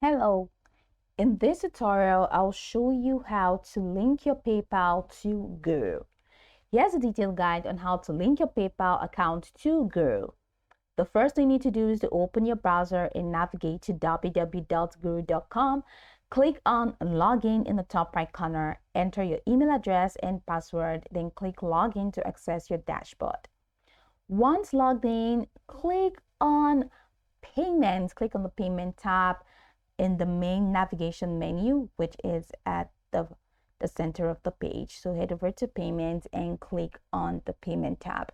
Hello, in this tutorial, I'll show you how to link your PayPal to Guru. Here's a detailed guide on how to link your PayPal account to Guru. The first thing you need to do is to open your browser and navigate to www.guru.com. Click on Login in the top right corner, enter your email address and password, then click Login to access your dashboard. Once logged in, click on Payments, click on the Payment tab in the main navigation menu, which is at the center of the page. So head over to Payments and click on the Payment tab.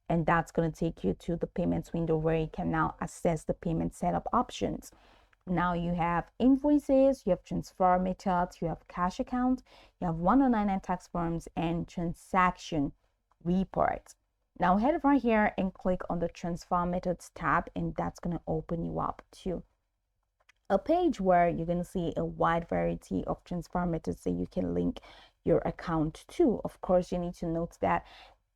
And that's going to take you to the Payments window where you can now access the payment setup options. Now you have invoices, you have transfer methods, you have cash account, you have 1099 tax forms, and transaction reports. Now head over here and click on the transfer methods tab, and that's going to open you up to a page where you're going to see a wide variety of transfer methods that you can link your account to. Of course, you need to note that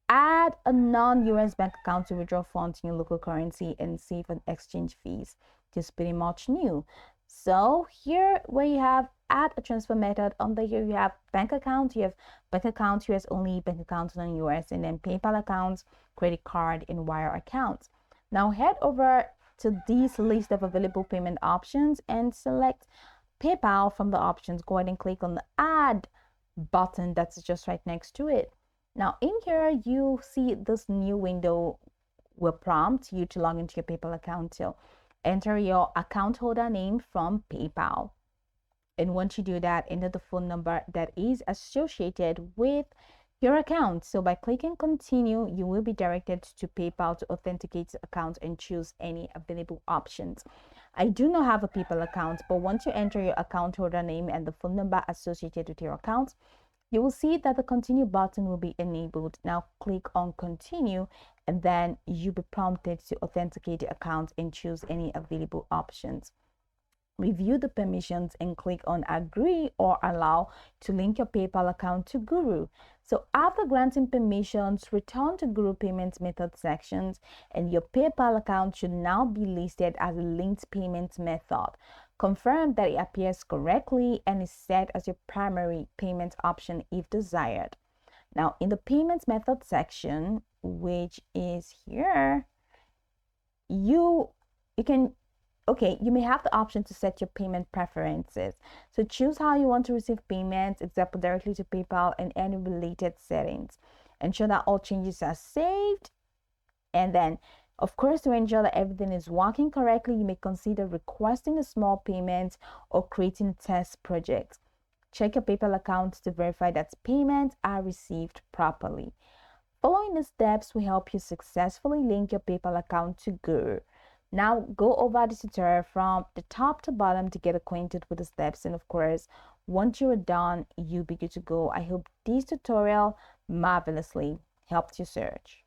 add a non-US bank account to withdraw funds in your local currency and save on exchange fees. This is pretty much new. So here where you have add a transfer method, under here you have bank account, you have bank account US only, bank account non-US, and then PayPal accounts, credit card, and wire accounts. Now head over to this list of available payment options and select PayPal from the options. Go ahead and click on the add button that's just right next to it. Now in here you see this new window will prompt you to log into your PayPal account. So enter your account holder name from PayPal, and once you do that, enter the phone number that is associated with your account. So by clicking continue, you will be directed to PayPal to authenticate the account and choose any available options. I do not have a PayPal account, but once you enter your account holder name and the phone number associated with your account, you will see that the continue button will be enabled. Now click on continue, and then you'll be prompted to authenticate the account and choose any available options. Review the permissions and click on agree or allow to link your PayPal account to Guru. So after granting permissions, return to Guru payment method sections, and your PayPal account should now be listed as a linked payment method. Confirm that it appears correctly and is set as your primary payment option if desired. Now in the payments method section, which is here, you may have the option to set your payment preferences. So choose how you want to receive payments, example directly to PayPal, and any related settings. Ensure that all changes are saved. And then, of course, to ensure that everything is working correctly, you may consider requesting a small payment or creating a test project. Check your PayPal account to verify that payments are received properly. Following the steps will help you successfully link your PayPal account to Guru. Now go over the tutorial from the top to bottom to get acquainted with the steps, and of course, once you are done, you'll be good to go. I hope this tutorial marvelously helped you search.